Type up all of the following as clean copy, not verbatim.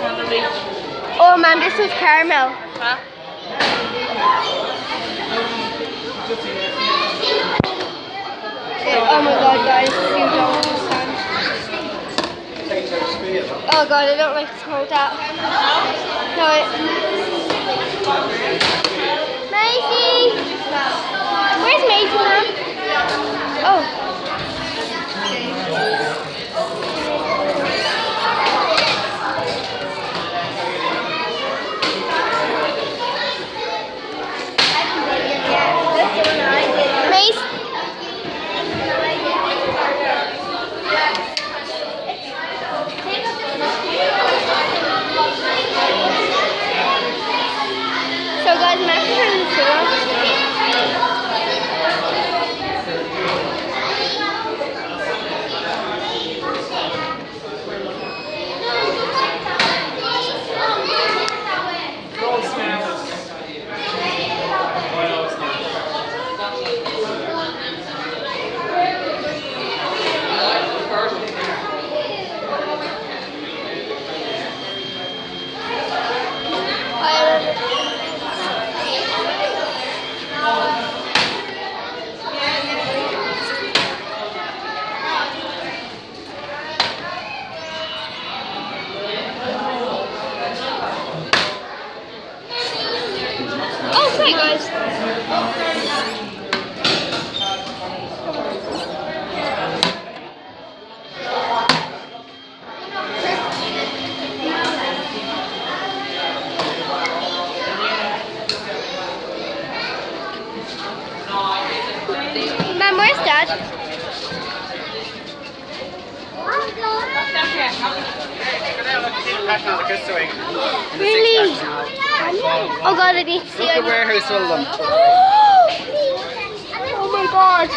Oh man, this is caramel. Huh? Oh my god, guys, you don't understand. Oh god, I don't like to smoke that. No, Maisie! Where's Maisie, Mom? Oh. Mace. So guys, I'm actually turning the food on. Oh, sorry guys. Mom, where's Dad? Really? Oh god, I need to see Look at warehouse full of them. Oh my god.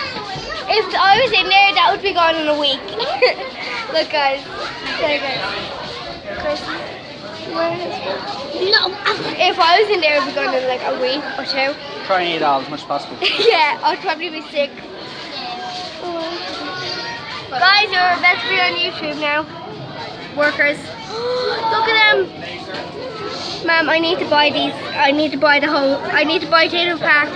If I was in there, that would be gone in a week. Look guys. There guys. Chris, where is No. If I was in there, it would be gone in like a week or two. Try and eat all as much as possible. Yeah, I'd probably be sick. Guys, you're about to be on YouTube now. Workers. Look at them. Ma'am, I need to buy these. I need to buy I need to buy Tayto Park.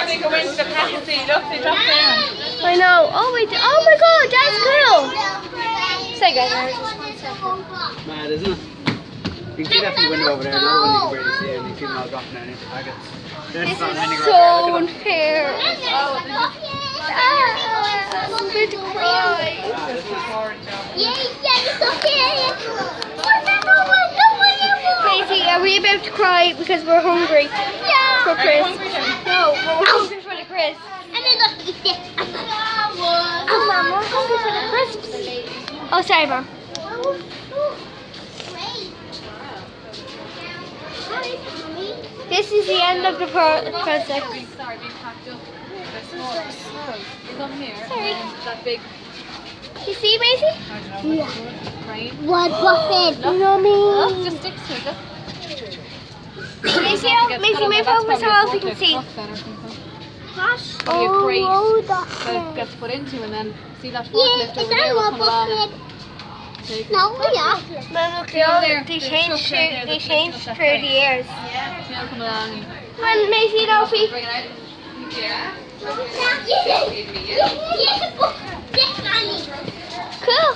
They go into the pack and see, look, they drop down. I know. Oh wait. Oh my god, that's cool. Say guys. Mad, isn't it? You can see that from the window over there. Another one you can barely see, and you see them all dropping down into packets. This is so unfair. I'm going to cry. Maisie, are we about to cry because we're hungry? Yeah. For Chris. No, we're hungry for the crisps. Oh, Mom, we're hungry for the crisps. Oh, sorry, Mom. This is the end of the project. Sorry, being packed up. They're small. They come here. Sorry. That big. You see, Maisie? Yeah. Right? What buffet? Yummy. Look, just sticks to it. Maisie, move over so else we can see. Oh, crate that it gets put into, and then see that forklift over there will come along. No, yeah. Mom, look, they changed through the years. They'll come along and Come on, Maisie, Dolphy. bring it out. Yeah. Cool.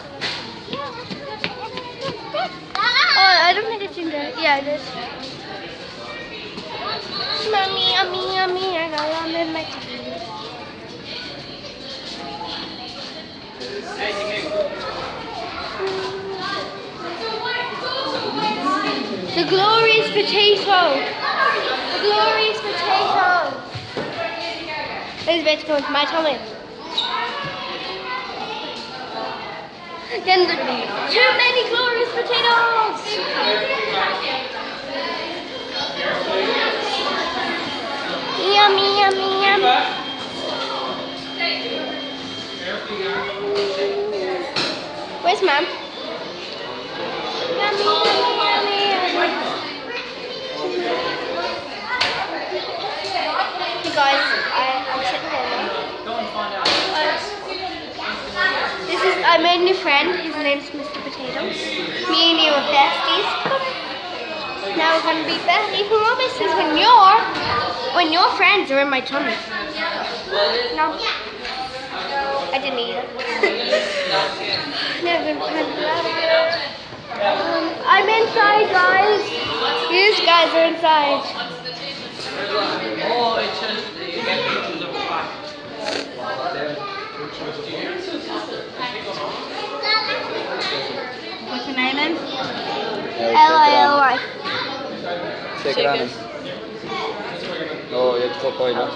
Oh, I don't think it's in there. Yeah, it is. Mommy, yummy, yummy. I got them in my tummy. The glorious potato. The glorious potato. It's about to go into my tummy. Then too many glorious potatoes. Yummy, yummy, yummy. Where's Mom? Yummy, yummy, yummy, yummy. Hey guys, I'm sitting there now. I made a new friend. His name's Mr. Potato. Me and you are besties. Now we're gonna be even more besties when your friends are in my tummy. No, I didn't eat it. Never been friends that. I'm inside, guys. These guys are inside. What's your name in? Lily. Take it on him. Oh, you have to put oil on.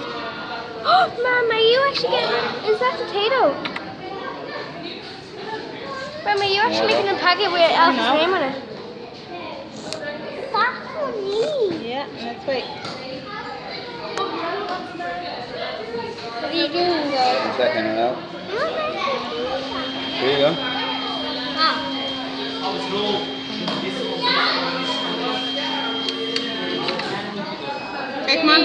Mom, are you actually getting... Is that potato? Mom, are you actually making a packet with Alfie's name on it? That's for me. Yeah, that's right. What are you doing, guys? One second now. Here you go. Hey, come on.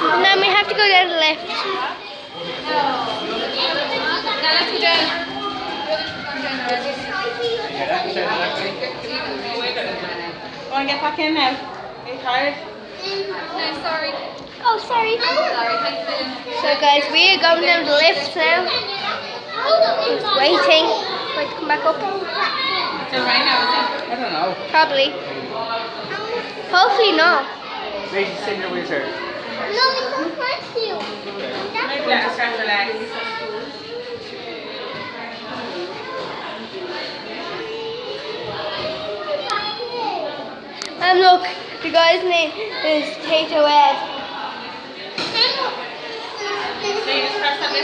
And then we have to go down the lift. Now let's go down. Go and get back in now. Are you tired? No, sorry. Oh, sorry. Sorry, thanks. So, guys, we are going down the lift now. Just waiting for it to come back up. Is it right now, is it? I don't know. Probably. Hopefully not. Maybe send your wheelchair. No, it don't hurt you. Maybe let us stretch our legs. And look, the guy's name is Tayto. So you just press that lift